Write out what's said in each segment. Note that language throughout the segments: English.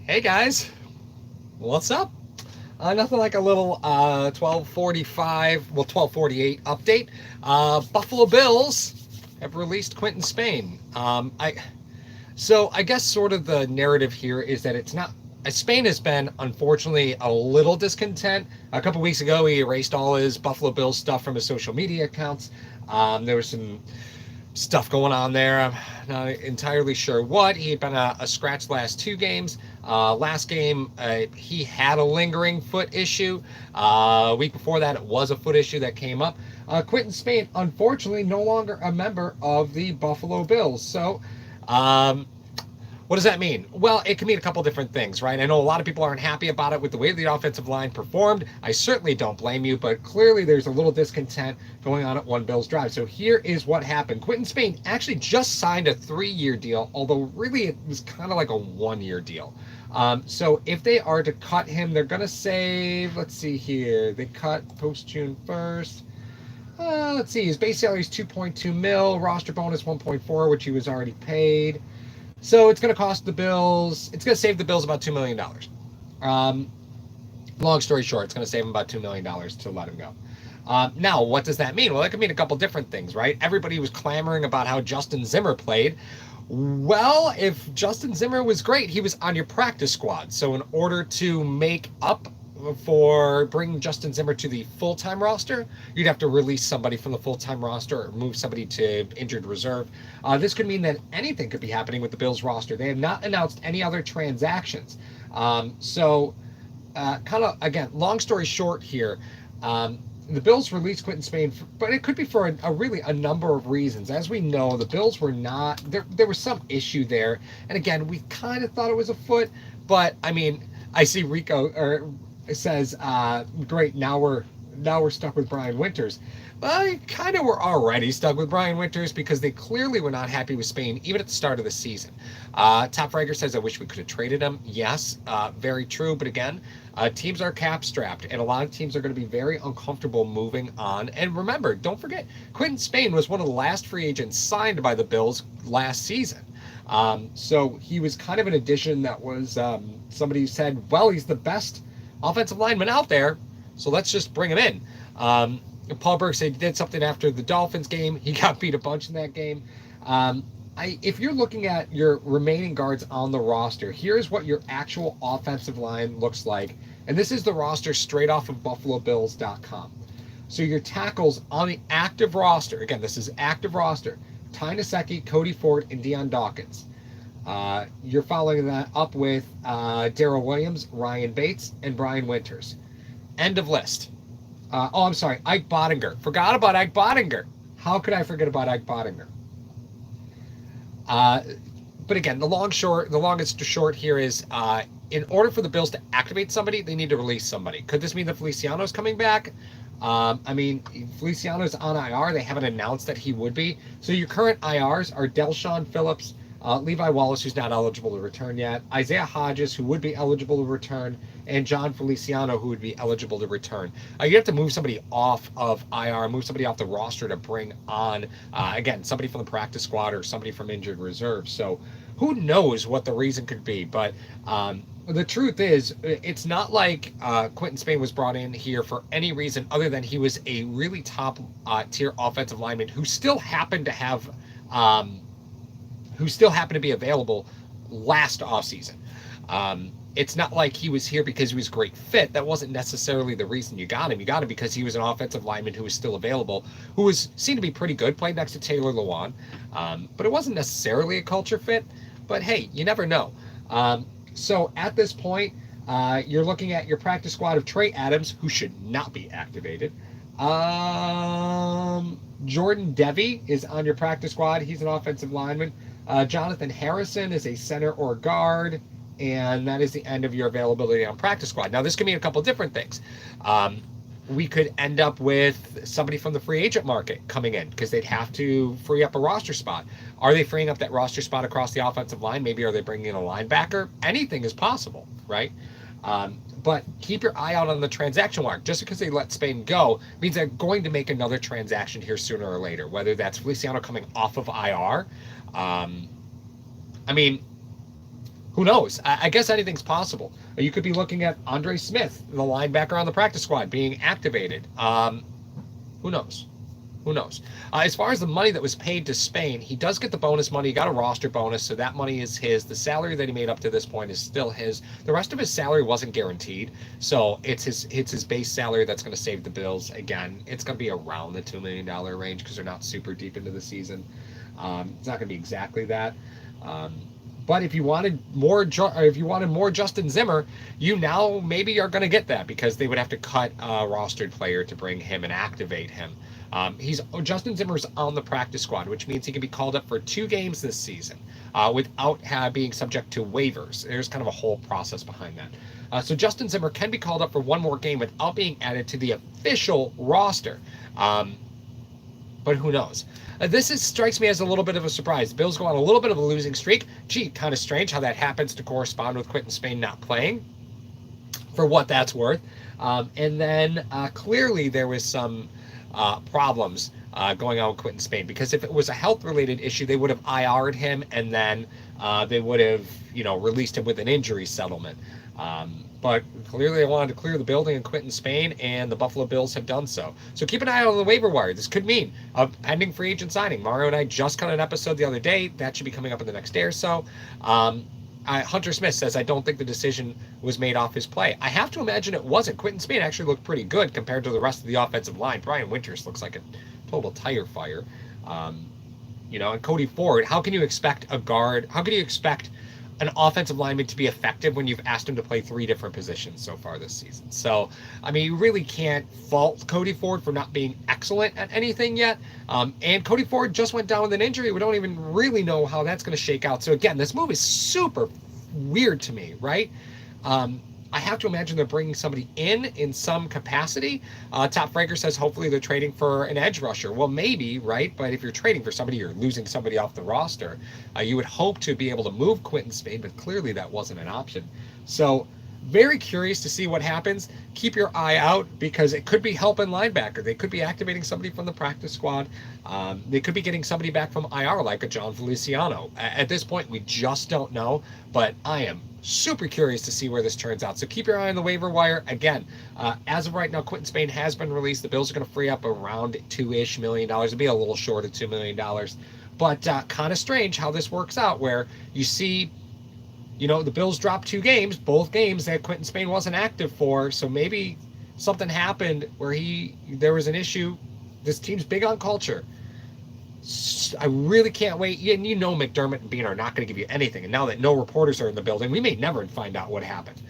Hey guys, what's up? Nothing like a little 12:45, well 12:48 update. Buffalo Bills have released Quinton Spain. I guess sort of the narrative here is that it's not. Spain has been unfortunately a little discontent. A couple weeks ago, he erased all his Buffalo Bills stuff from his social media accounts. There was some stuff going on there. I'm not entirely sure what. He had been a scratch last two games. Last game, he had a lingering foot issue. A week before that, it was a foot issue that came up. Quinton Spain, unfortunately, no longer a member of the Buffalo Bills. So, um, what does that mean? Well, it can mean a couple different things, right? I know a lot of people aren't happy about it with the way the offensive line performed. I certainly don't blame you, but clearly there's a little discontent going on at One Bills Drive. So here is what happened. Quinton Spain actually just signed a 3-year deal, although really it was kind of like a 1-year deal. So if they are to cut him, they're going to save, let's see here, they cut post June 1st. Let's see, his base salary is 2.2 mil, roster bonus 1.4, which he was already paid. So it's going to cost the Bills, it's going to save the Bills about $2 million. Long story short, it's going to save them about $2 million to let him go. Now, what does that mean? Well, that could mean a couple different things, right? Everybody was clamoring about how Justin Zimmer played. Well, if Justin Zimmer was great, he was on your practice squad. So in order to make up for bringing Justin Zimmer to the full-time roster, you'd have to release somebody from the full-time roster or move somebody to injured reserve. This could mean that anything could be happening with the Bills roster. They have not announced any other transactions. Kind of, again, long story short here, the Bills released Quinton Spain, but it could be for a number of reasons. As we know, the Bills were not, there was some issue there. And again, we kind of thought it was a foot, but I mean, I see Rico says, great, now we're stuck with Brian Winters. Well, they kind of were already stuck with Brian Winters because they clearly were not happy with Spain, even at the start of the season. Top Fragger says, I wish we could have traded him. Yes, very true. But again, teams are cap strapped, and a lot of teams are going to be very uncomfortable moving on. And remember, don't forget, Quinton Spain was one of the last free agents signed by the Bills last season. So he was kind of an addition that was somebody who said, well, he's the best offensive lineman out there, so let's just bring him in. Paul Burke said he did something after the Dolphins game. He got beat a bunch in that game. If you're looking at your remaining guards on the roster, here's what your actual offensive line looks like. And this is the roster straight off of BuffaloBills.com. So your tackles on the active roster, again, this is active roster, Ty Nsekhe, Cody Ford, and Deion Dawkins. You're following that up with Darrell Williams, Ryan Bates, and Brian Winters. End of list. I'm sorry, Ike Bottinger. Forgot about Ike Bottinger. How could I forget about Ike Bottinger? But again, the longest short here is in order for the Bills to activate somebody, they need to release somebody. Could this mean that Feliciano's coming back? Feliciano's on IR. They haven't announced that he would be. So your current IRs are Delshon Phillips, Levi Wallace, who's not eligible to return yet, Isaiah Hodges, who would be eligible to return, and John Feliciano, who would be eligible to return. You have to move somebody off of IR, move somebody off the roster to bring on, again, somebody from the practice squad or somebody from injured reserve. So who knows what the reason could be, but the truth is, it's not like Quinton Spain was brought in here for any reason other than he was a really top tier offensive lineman who still happened to have be available last offseason. It's not like he was here because he was a great fit. That wasn't necessarily the reason you got him. You got him because he was an offensive lineman who was still available, who was seen to be pretty good, played next to Taylor Lewan. But it wasn't necessarily a culture fit. But hey, you never know. So at this point, you're looking at your practice squad of Trey Adams, who should not be activated. Jordan Devey is on your practice squad. He's an offensive lineman. Jonathan Harrison is a center or guard, and that is the end of your availability on practice squad. Now, this can mean a couple different things. We could end up with somebody from the free agent market coming in because they'd have to free up a roster spot. Are they freeing up that roster spot across the offensive line? Maybe are they bringing in a linebacker? Anything is possible, right? But keep your eye out on the transaction market. Just because they let Spain go means they're going to make another transaction here sooner or later, whether that's Feliciano coming off of IR. who knows? I guess anything's possible. You could be looking at Andre Smith, the linebacker on the practice squad, being activated. Who knows? Who knows? As far as the money that was paid to Spain, he does get the bonus money. He got a roster bonus, so that money is his. The salary that he made up to this point is still his. The rest of his salary wasn't guaranteed, so it's his base salary that's going to save the Bills. Again, it's going to be around the $2 million range because they're not super deep into the season. It's not going to be exactly that. But if you wanted more, Justin Zimmer, you now maybe are going to get that because they would have to cut a rostered player to bring him and activate him. Justin Zimmer's on the practice squad, which means he can be called up for 2 games this season without being subject to waivers. There's kind of a whole process behind that. So Justin Zimmer can be called up for 1 more game without being added to the official roster. But who knows? This strikes me as a little bit of a surprise. The Bills go on a little bit of a losing streak. Gee, kind of strange how that happens to correspond with Quinton Spain not playing, for what that's worth. And then clearly there was some problems going on with Quinton Spain, because if it was a health-related issue, they would have IR'd him, and then they would have, released him with an injury settlement. But clearly they wanted to clear the building in Quinton Spain, and the Buffalo Bills have done so. So keep an eye out on the waiver wire. This could mean a pending free agent signing. Mario and I just cut an episode the other day. That should be coming up in the next day or so. Hunter Smith says, I don't think the decision was made off his play. I have to imagine it wasn't. Quinton Spain actually looked pretty good compared to the rest of the offensive line. Brian Winters looks like a total tire fire. And Cody Ford, how can you expect a guard? How can you expect an offensive lineman to be effective when you've asked him to play 3 different positions so far this season? So, you really can't fault Cody Ford for not being excellent at anything yet. And Cody Ford just went down with an injury. We don't even really know how that's going to shake out. So again, this move is super weird to me, right? I have to imagine they're bringing somebody in some capacity. Top Frager says hopefully they're trading for an edge rusher. Well, maybe, right? But if you're trading for somebody, you're losing somebody off the roster. You would hope to be able to move Quinton Spain, but clearly that wasn't an option. So very curious to see what happens. Keep your eye out, because it could be helping linebacker. They could be activating somebody from the practice squad. They could be getting somebody back from IR like a John Feliciano. At this point, we just don't know, but I am super curious to see where this turns out. So keep your eye on the waiver wire. Again, as of right now, Quinton Spain has been released. The Bills are going to free up around $2-ish million. It'll be a little short of $2 million. But kind of strange how this works out, where you see, the Bills dropped 2 games, both games that Quinton Spain wasn't active for. So maybe something happened where there was an issue. This team's big on culture. I really can't wait. And McDermott and Bean are not going to give you anything. And now that no reporters are in the building, we may never find out what happened.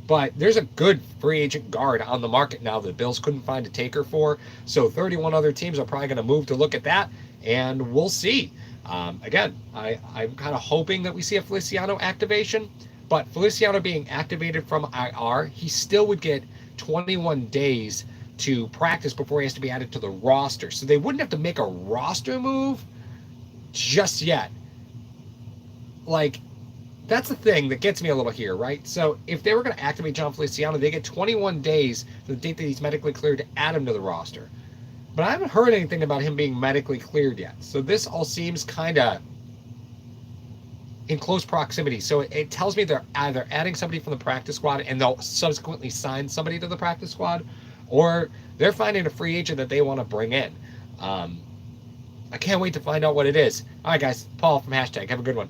But there's a good free agent guard on the market now that the Bills couldn't find a taker for. So 31 other teams are probably going to move to look at that, and we'll see. Again, I'm kind of hoping that we see a Feliciano activation, but Feliciano being activated from IR, he still would get 21 days to practice before he has to be added to the roster. So they wouldn't have to make a roster move just yet. That's the thing that gets me a little here, right? So if they were going to activate John Feliciano, they get 21 days to the date that he's medically cleared to add him to the roster. But I haven't heard anything about him being medically cleared yet. So this all seems kind of in close proximity. So it tells me they're either adding somebody from the practice squad and they'll subsequently sign somebody to the practice squad, or they're finding a free agent that they want to bring in. I can't wait to find out what it is. All right, guys. Paul from #. Have a good one.